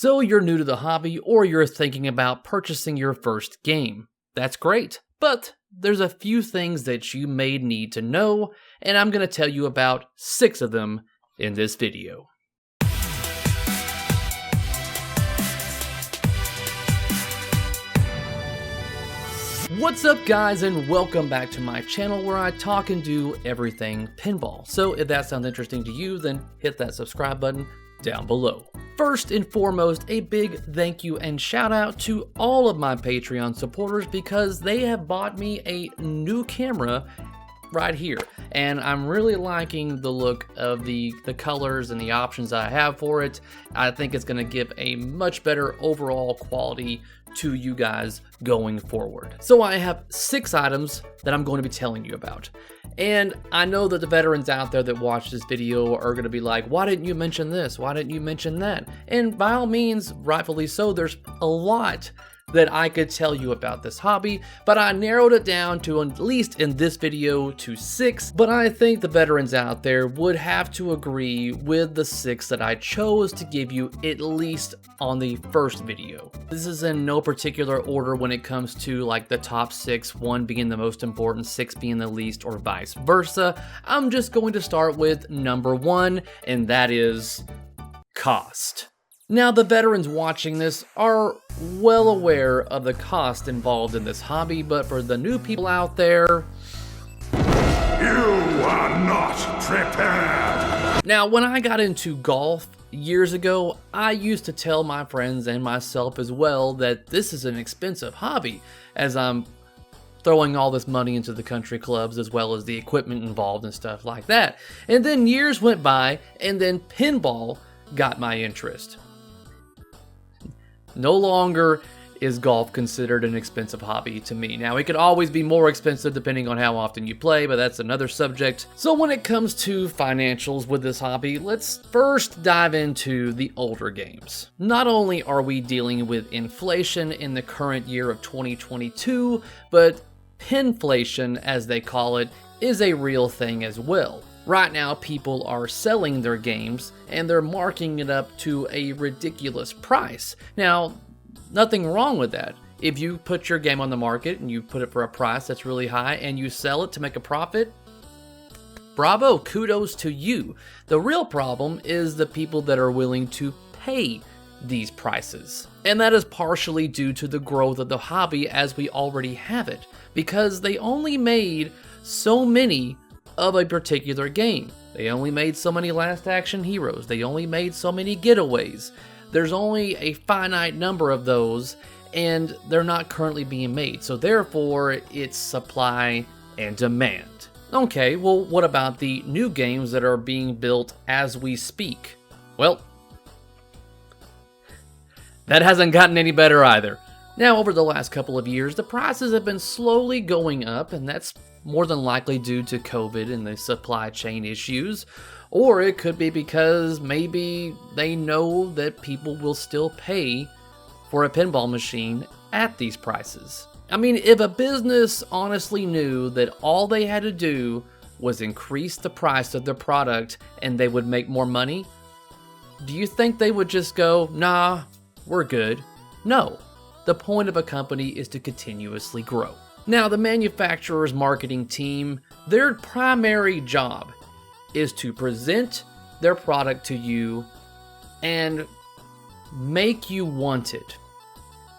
So you're new to the hobby or you're thinking about purchasing your first game. That's great, but there's a few things that you may need to know, and I'm going to tell you about 6 of them in this video. What's up guys, and welcome back to my channel where I talk and do everything pinball. So if that sounds interesting to you, then hit that subscribe button down below. First and foremost, a big thank you and shout out to all of my Patreon supporters because they have bought me a new camera right here, and I'm really liking the look of the colors and the options I have for it. I think it's going to give a much better overall quality to you guys going forward. So I have 6 items that I'm going to be telling you about. And I know that the veterans out there that watch this video are going to be like, why didn't you mention this? Why didn't you mention that? And by all means, rightfully so, there's a lot that I could tell you about this hobby, but I narrowed it down to, at least in this video, to 6, but I think the veterans out there would have to agree with the 6 that I chose to give you at least on the first video. This is in no particular order when it comes to like the top 6, 1 being the most important, 6 being the least, or vice versa. I'm just going to start with number 1, and that is cost. Now, the veterans watching this are well aware of the cost involved in this hobby, but for the new people out there, you are not prepared. Now, when I got into golf years ago, I used to tell my friends and myself as well that this is an expensive hobby, as I'm throwing all this money into the country clubs as well as the equipment involved and stuff like that. And then years went by, and then pinball got my interest. No longer is golf considered an expensive hobby to me. Now, it could always be more expensive depending on how often you play, but that's another subject. So when it comes to financials with this hobby, let's first dive into the older games. Not only are we dealing with inflation in the current year of 2022, but pinflation, as they call it, is a real thing as well. Right now, people are selling their games and they're marking it up to a ridiculous price. Now, nothing wrong with that. If you put your game on the market and you put it for a price that's really high and you sell it to make a profit, bravo, kudos to you. The real problem is the people that are willing to pay these prices. And that is partially due to the growth of the hobby as we already have it, because they only made so many of a particular game. They only made so many Last Action Heroes. They only made so many Getaways. There's only a finite number of those, and they're not currently being made. So therefore, it's supply and demand. Okay, well, what about the new games that are being built as we speak? Well, that hasn't gotten any better either. Now, over the last couple of years, the prices have been slowly going up, and that's more than likely due to COVID and the supply chain issues, or it could be because maybe they know that people will still pay for a pinball machine at these prices. I mean, if a business honestly knew that all they had to do was increase the price of their product and they would make more money, do you think they would just go, nah, we're good? No. The point of a company is to continuously grow. Now, the manufacturer's marketing team, their primary job is to present their product to you and make you want it.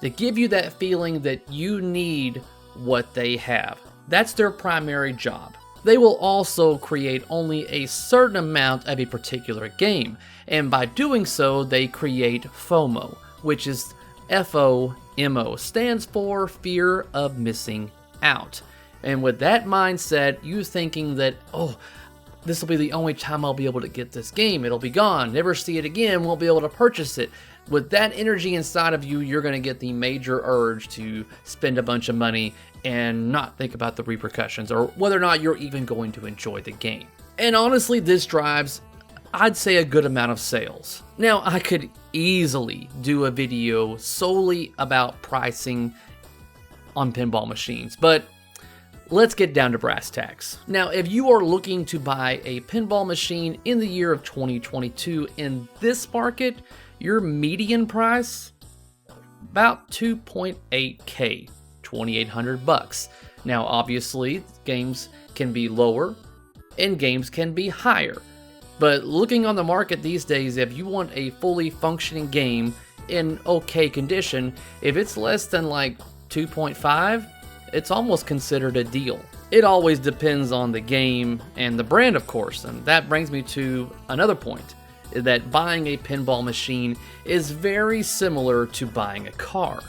To give you that feeling that you need what they have. That's their primary job. They will also create only a certain amount of a particular game, and by doing so, they create FOMO, which is FOMO, stands for fear of missing out. And with that mindset, you thinking that, oh, this will be the only time I'll be able to get this game, it'll be gone, never see it again, won't be able to purchase it. With that energy inside of you, you're going to get the major urge to spend a bunch of money and not think about the repercussions or whether or not you're even going to enjoy the game. And honestly, this drives, I'd say, a good amount of sales. Now, I could easily do a video solely about pricing on pinball machines, but let's get down to brass tacks. Now, if you are looking to buy a pinball machine in the year of 2022 in this market, your median price, about 2.8K, 2,800 bucks. Now obviously games can be lower and games can be higher. But looking on the market these days, if you want a fully functioning game in okay condition, if it's less than like 2.5, it's almost considered a deal. It always depends on the game and the brand, of course, and that brings me to another point, that buying a pinball machine is very similar to buying a car.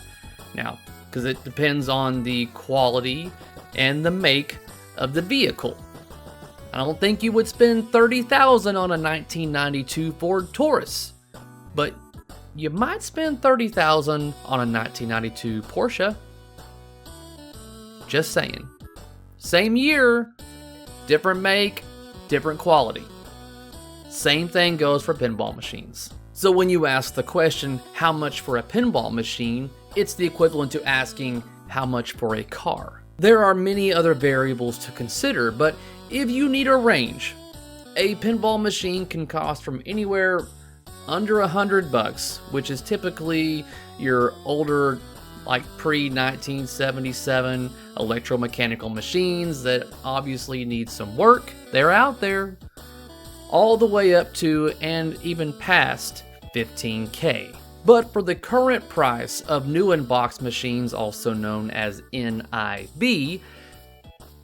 Now, because it depends on the quality and the make of the vehicle. I don't think you would spend $30,000 on a 1992 Ford Taurus, but you might spend $30,000 on a 1992 Porsche. Just saying. Same year, different make, different quality. Same thing goes for pinball machines. So when you ask the question, how much for a pinball machine, it's the equivalent to asking how much for a car. There are many other variables to consider, but if you need a range, a pinball machine can cost from anywhere under $100, which is typically your older, like pre-1977 electromechanical machines that obviously need some work. They're out there. All the way up to and even past $15K. But for the current price of new in-box machines, also known as NIB,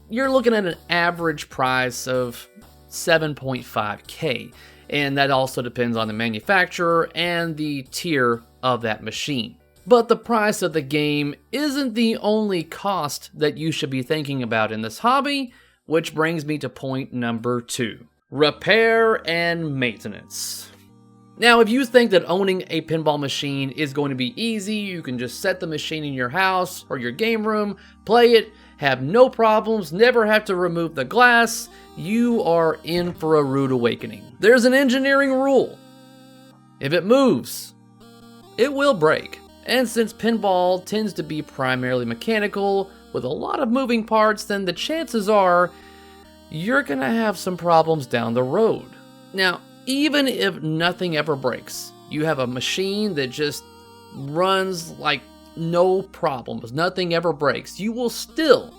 you're looking at an average price of $7.5K, and that also depends on the manufacturer and the tier of that machine. But the price of the game isn't the only cost that you should be thinking about in this hobby, which brings me to point number 2. Repair and maintenance. Now, if you think that owning a pinball machine is going to be easy, you can just set the machine in your house or your game room, play it, have no problems, never have to remove the glass, you are in for a rude awakening. There's an engineering rule. If it moves, it will break. And since pinball tends to be primarily mechanical with a lot of moving parts, then the chances are you're gonna have some problems down the road. Now, even if nothing ever breaks, you have a machine that just runs like no problems, nothing ever breaks, you will still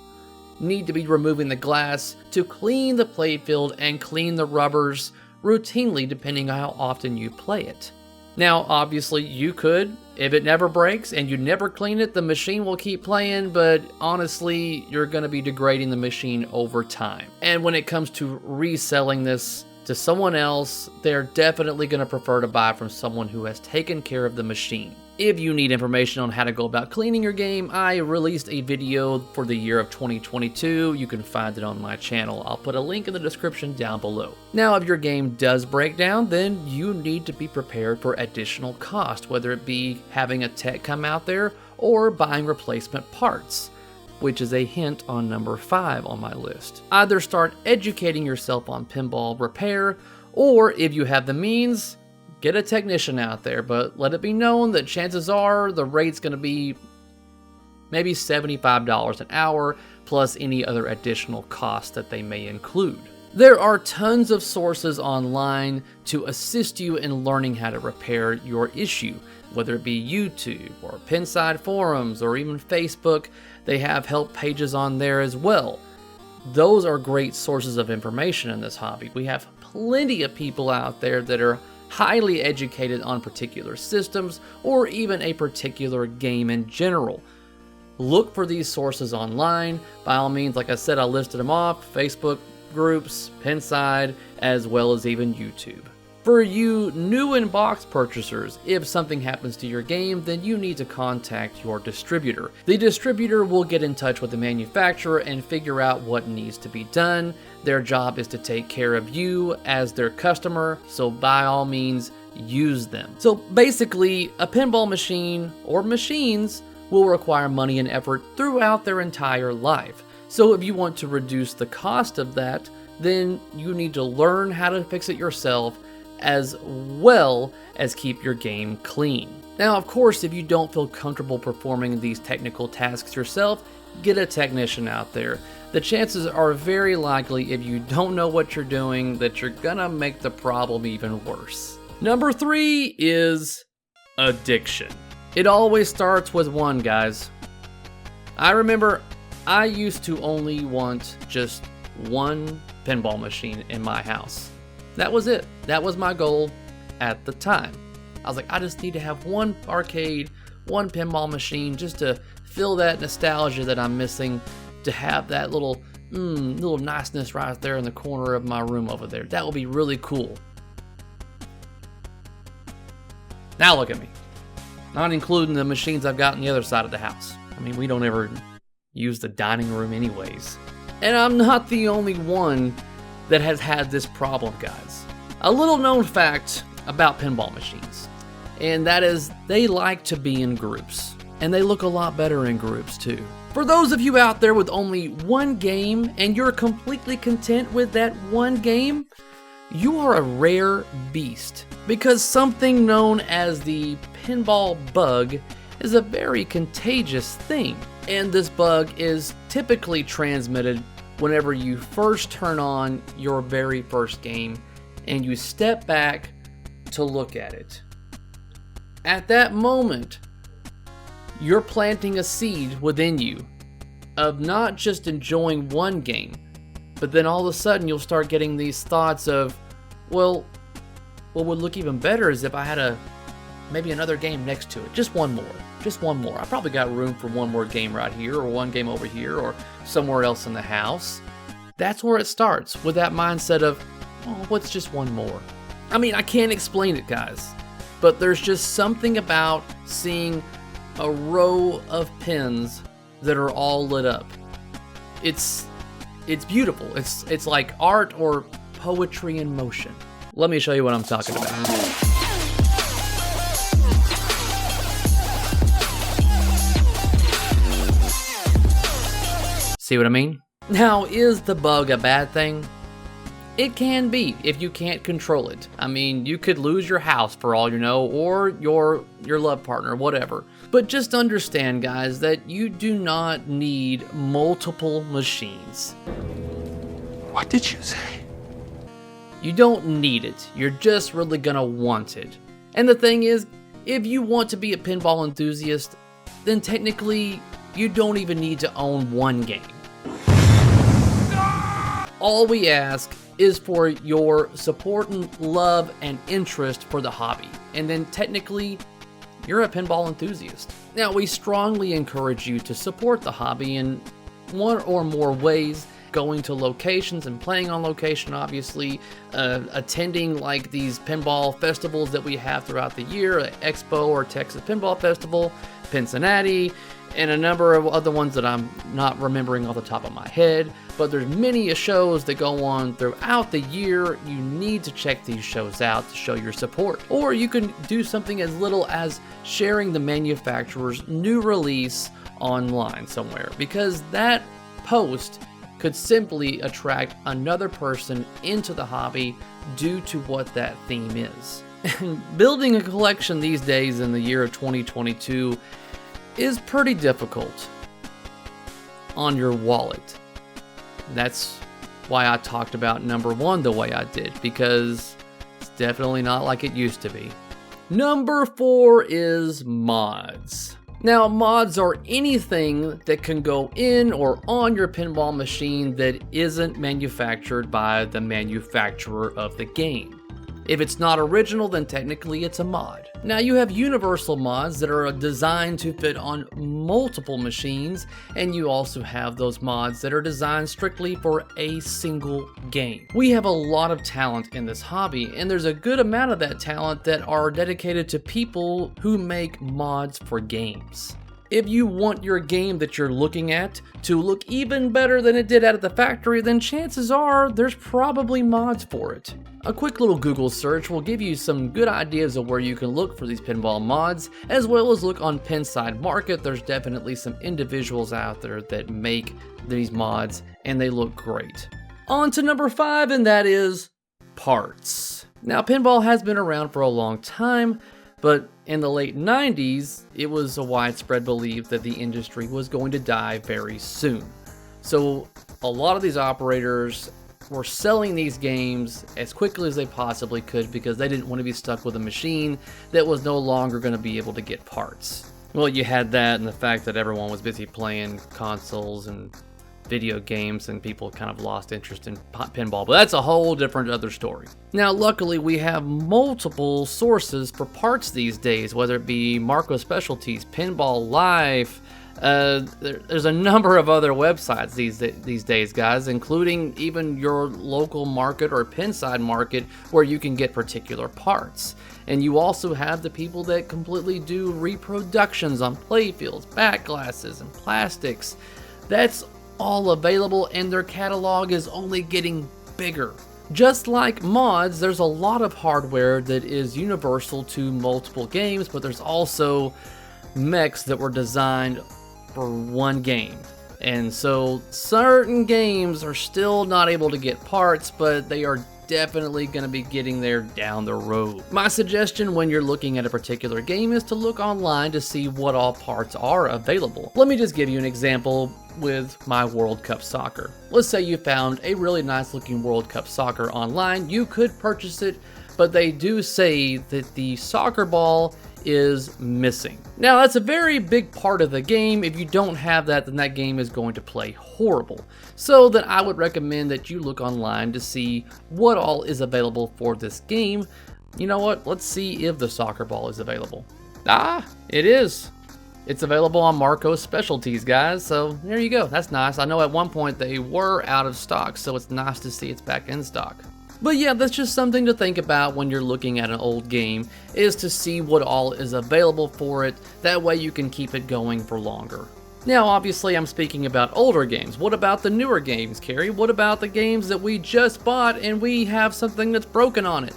need to be removing the glass to clean the playfield and clean the rubbers routinely depending on how often you play it. Now, obviously, you could, if it never breaks and you never clean it, the machine will keep playing, but honestly, you're going to be degrading the machine over time. And when it comes to reselling this to someone else, they're definitely going to prefer to buy from someone who has taken care of the machine. If you need information on how to go about cleaning your game, I released a video for the year of 2022. You can find it on my channel. I'll put a link in the description down below. Now, if your game does break down, then you need to be prepared for additional cost, whether it be having a tech come out there or buying replacement parts, which is a hint on number 5 on my list. Either start educating yourself on pinball repair, or if you have the means, get a technician out there, but let it be known that chances are the rate's going to be maybe $75 an hour, plus any other additional costs that they may include. There are tons of sources online to assist you in learning how to repair your issue, whether it be YouTube or Pinside forums or even Facebook. They have help pages on there as well. Those are great sources of information in this hobby. We have plenty of people out there that are highly educated on particular systems or even a particular game in general. Look for these sources online. By all means, like I said, I listed them off: Facebook groups, Pinside, as well as even YouTube. For you new in-box purchasers, if something happens to your game, then you need to contact your distributor. The distributor will get in touch with the manufacturer and figure out what needs to be done. Their job is to take care of you as their customer, so by all means, use them. So basically, a pinball machine or machines will require money and effort throughout their entire life. So if you want to reduce the cost of that, then you need to learn how to fix it yourself, as well as keep your game clean. Now, of course, if you don't feel comfortable performing these technical tasks yourself, get a technician out there. The chances are very likely, if you don't know what you're doing, that you're gonna make the problem even worse. Number 3 is addiction. It always starts with one, guys. I remember I used to only want just one pinball machine in my house. That was it. That was my goal at the time. I was like, I just need to have one arcade, one pinball machine, just to feel that nostalgia that I'm missing, to have that little niceness right there in the corner of my room over there. That would be really cool. Now look at me. Not including the machines I've got on the other side of the house. I mean, we don't ever use the dining room anyways. And I'm not the only one that has had this problem, guys. A little known fact about pinball machines, and that is they like to be in groups, and they look a lot better in groups too. For those of you out there with only one game and you're completely content with that one game, you are a rare beast, because something known as the pinball bug is a very contagious thing, and this bug is typically transmitted whenever you first turn on your very first game and you step back to look at it. At that moment, you're planting a seed within you of not just enjoying one game, but then all of a sudden you'll start getting these thoughts of, well, what would look even better is if I had maybe another game next to it. Just one more. I probably got room for one more game right here, or one game over here, or somewhere else in the house. That's where it starts, with that mindset of, oh, what's just one more? I mean, I can't explain it, guys, but there's just something about seeing a row of pins that are all lit up. It's beautiful. It's like art or poetry in motion. Let me show you what I'm talking about. See what I mean? Now, is the bug a bad thing? It can be if you can't control it. I mean, you could lose your house for all you know, or your love partner, whatever. But just understand, guys, that you do not need multiple machines. What did you say? You don't need it. You're just really gonna want it. And the thing is, if you want to be a pinball enthusiast, then technically you don't even need to own one game. All we ask is for your support and love and interest for the hobby, and then technically you're a pinball enthusiast. Now, we strongly encourage you to support the hobby in one or more ways, going to locations and playing on location, obviously, attending like these pinball festivals that we have throughout the year, Expo or Texas Pinball Festival, Cincinnati, and a number of other ones that I'm not remembering off the top of my head. But there's many shows that go on throughout the year. You need to check these shows out to show your support. Or you can do something as little as sharing the manufacturer's new release online somewhere, because that post could simply attract another person into the hobby due to what that theme is. And building a collection these days in the year of 2022 is pretty difficult on your wallet. That's why I talked about number one the way I did, because it's definitely not like it used to be. Number 4 is mods. Now, mods are anything that can go in or on your pinball machine that isn't manufactured by the manufacturer of the game. If it's not original, then technically it's a mod. Now, you have universal mods that are designed to fit on multiple machines, and you also have those mods that are designed strictly for a single game. We have a lot of talent in this hobby, and there's a good amount of that talent that are dedicated to people who make mods for games. If you want your game that you're looking at to look even better than it did out of the factory, then chances are there's probably mods for it. A quick little Google search will give you some good ideas of where you can look for these pinball mods, as well as look on Pinside Market. There's definitely some individuals out there that make these mods, and they look great. On to number 5, and that is parts. Now, pinball has been around for a long time, but in the late 90s, it was a widespread belief that the industry was going to die very soon. So a lot of these operators were selling these games as quickly as they possibly could because they didn't want to be stuck with a machine that was no longer going to be able to get parts. Well, you had that and the fact that everyone was busy playing consoles and video games and people kind of lost interest in pinball, but that's a whole different other story. Now, luckily, we have multiple sources for parts these days, whether it be Marco Specialties, Pinball Life. There's a number of other websites these days, guys, including even your local market or pinside market where you can get particular parts. And you also have the people that completely do reproductions on playfields, back glasses, and plastics. That's all available, and their catalog is only getting bigger. Just like mods, there's a lot of hardware that is universal to multiple games, but there's also mechs that were designed for one game. And so certain games are still not able to get parts, but they are definitely going to be getting there down the road. My suggestion when you're looking at a particular game is to look online to see what all parts are available. Let me just give you an example with my World Cup Soccer. Let's say you found a really nice looking World Cup Soccer online. You could purchase it, but they do say that the soccer ball is missing. Now, that's a very big part of the game. If you don't have that, then that game is going to play horrible. So then I would recommend that you look online to see what all is available for this game. You know what? Let's see if the soccer ball is available. It is. It's available on Marco Specialties, guys. So there you go. That's nice. I know at one point they were out of stock, so it's nice to see it's back in stock. But yeah, that's just something to think about when you're looking at an old game, is to see what all is available for it. That way you can keep it going for longer. Now, obviously, I'm speaking about older games. What about the newer games, Cary? What about the games that we just bought and we have something that's broken on it?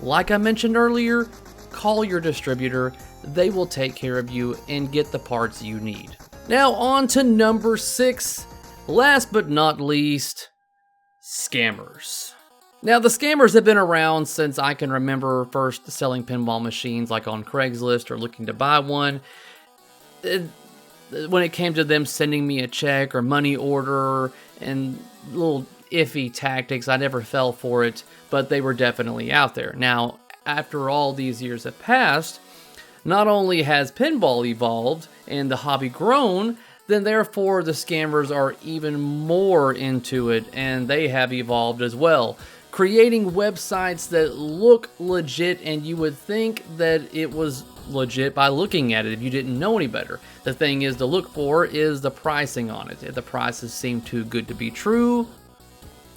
Like I mentioned earlier, call your distributor. They will take care of you and get the parts you need. Now, on to number 6. Last but not least, scammers. Now, the scammers have been around since I can remember first selling pinball machines, like on Craigslist or looking to buy one. When it came to them sending me a check or money order and little iffy tactics, I never fell for it, but they were definitely out there. Now, after all these years have passed, not only has pinball evolved and the hobby grown, then therefore the scammers are even more into it, and they have evolved as well, creating websites that look legit, and you would think that it was legit by looking at it if you didn't know any better. The thing is to look for is the pricing on it. If the prices seem too good to be true,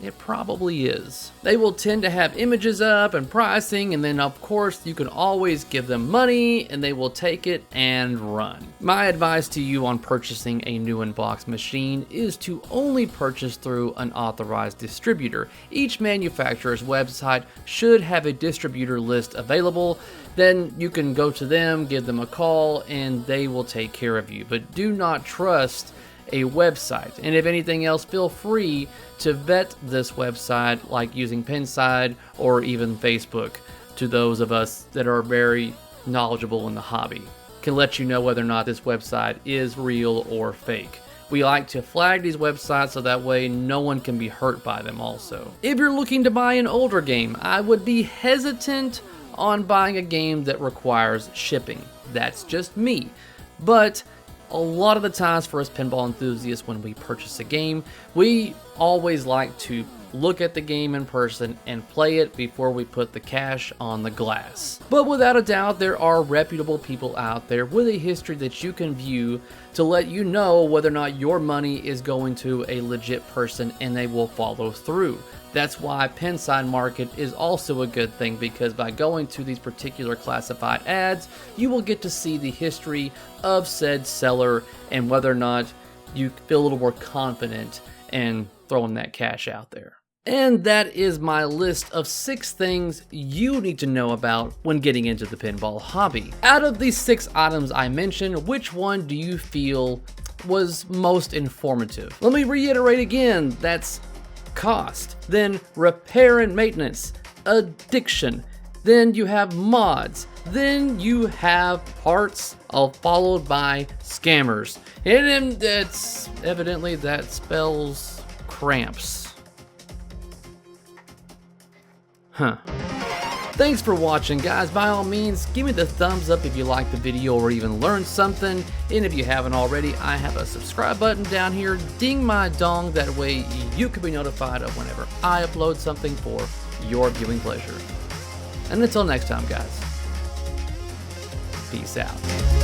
it probably is. They will tend to have images up and pricing, and then of course you can always give them money and they will take it and run. My advice to you on purchasing a new in-box machine is to only purchase through an authorized distributor. Each manufacturer's website should have a distributor list available. Then you can go to them, give them a call, and they will take care of you. But do not trust a website. And if anything else, feel free to vet this website, like using Pinside or even Facebook. To those of us that are very knowledgeable in the hobby, can let you know whether or not this website is real or fake. We like to flag these websites so that way no one can be hurt by them also. If you're looking to buy an older game, I would be hesitant on buying a game that requires shipping. That's just me. But a lot of the times for us pinball enthusiasts, when we purchase a game, we always like to look at the game in person and play it before we put the cash on the glass. But without a doubt, there are reputable people out there with a history that you can view to let you know whether or not your money is going to a legit person and they will follow through. That's why Pinside Market is also a good thing, because by going to these particular classified ads, you will get to see the history of said seller and whether or not you feel a little more confident in throwing that cash out there. And that is my list of 6 things you need to know about when getting into the pinball hobby. Out of these 6 items I mentioned, which one do you feel was most informative? Let me reiterate again, that's cost, then repair and maintenance, addiction, then you have mods, then you have parts, all followed by scammers. And then that's evidently that spells cramps. Huh. Thanks for watching, guys. By all means, give me the thumbs up if you liked the video or even learned something. And if you haven't already, I have a subscribe button down here. Ding my dong, that way you can be notified of whenever I upload something for your viewing pleasure. And until next time, guys, peace out.